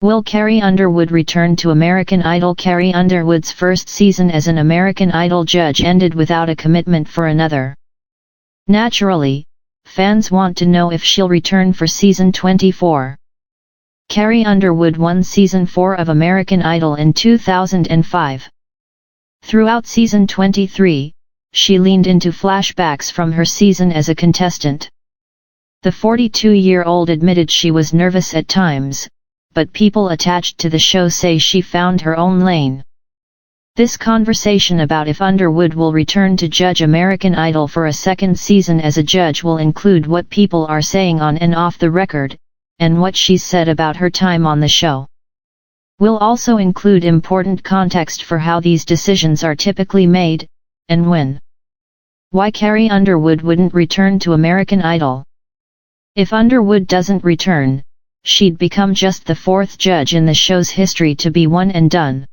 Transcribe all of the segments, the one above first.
Will Carrie Underwood return to American Idol? Carrie Underwood's first season as an American Idol judge ended without a commitment for another. Naturally, fans want to know if she'll return for season 24. Carrie Underwood won season 4 of American Idol in 2005. Throughout season 23, she leaned into flashbacks from her season as a contestant. The 42-year-old admitted she was nervous at times, but people attached to the show say she found her own lane. This conversation about if Underwood will return to judge American Idol for a second season as a judge will include what people are saying on and off the record, and what she's said about her time on the show. We'll also include important context for how these decisions are typically made, and when. Why Carrie Underwood wouldn't return to American Idol? If Underwood doesn't return, she'd become just the fourth judge in the show's history to be one and done.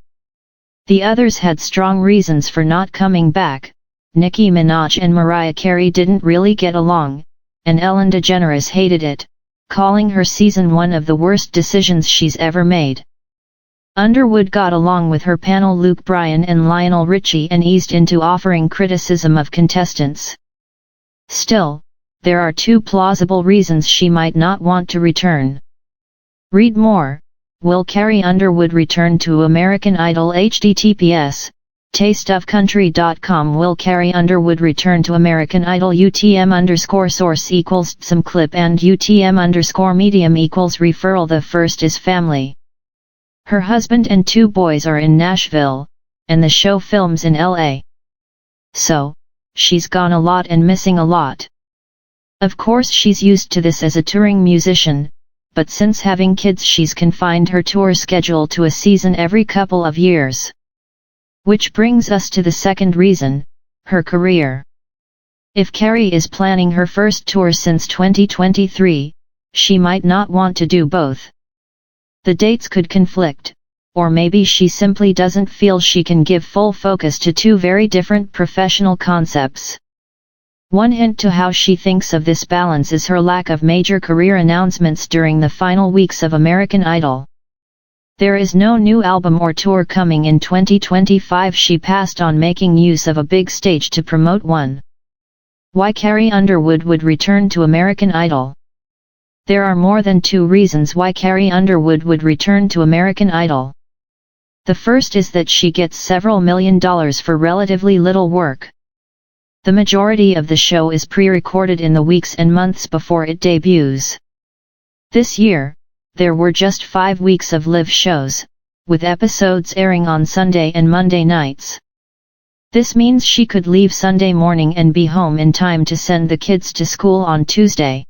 The others had strong reasons for not coming back. Nicki Minaj and Mariah Carey didn't really get along, and Ellen DeGeneres hated it, calling her season one of the worst decisions she's ever made. Underwood got along with her panel Luke Bryan and Lionel Richie and eased into offering criticism of contestants. Still, there are two plausible reasons she might not want to return. Read more. Will Carrie Underwood return to American Idol? https tasteofcountry.com. Will Carrie Underwood return to American Idol? UTM_source equals some clip and UTM_medium equals referral. The first is family. Her husband and 2 boys are in Nashville, and the show films in LA. So, she's gone a lot and missing a lot. Of course she's used to this as a touring musician, but since having kids she's confined her tour schedule to a season every couple of years. Which brings us to the second reason, her career. If Carrie is planning her first tour since 2023, she might not want to do both. The dates could conflict, or maybe she simply doesn't feel she can give full focus to 2 very different professional concepts. One hint to how she thinks of this balance is her lack of major career announcements during the final weeks of American Idol. There is no new album or tour coming in 2025. She passed on making use of a big stage to promote one. Why Carrie Underwood would return to American Idol? There are more than 2 reasons why Carrie Underwood would return to American Idol. The first is that she gets several $1 million for relatively little work. The majority of the show is pre-recorded in the weeks and months before it debuts. This year, there were just 5 weeks of live shows, with episodes airing on Sunday and Monday nights. This means she could leave Sunday morning and be home in time to send the kids to school on Tuesday.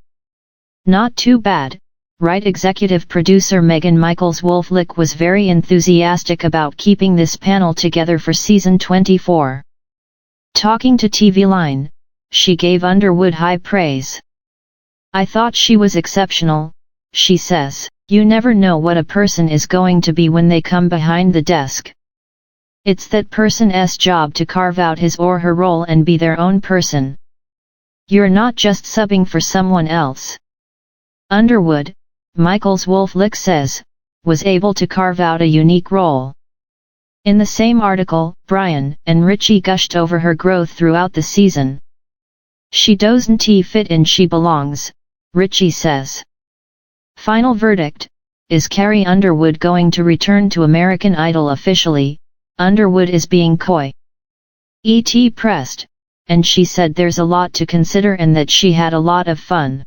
Not too bad, right? Executive producer Megan Michaels-Wolflick was very enthusiastic about keeping this panel together for season 24. Talking to TV Line, she gave Underwood high praise. "I thought she was exceptional," she says. "You never know what a person is going to be when they come behind the desk. It's that person's job to carve out his or her role and be their own person. You're not just subbing for someone else." Underwood, Michaels-Wolflick says, was able to carve out a unique role. In the same article, Bryan and Richie gushed over her growth throughout the season. "She doesn't fit in, she belongs," Richie says. Final verdict: is Carrie Underwood going to return to American Idol officially? Underwood is being coy. ET pressed, and she said there's a lot to consider and that she had a lot of fun.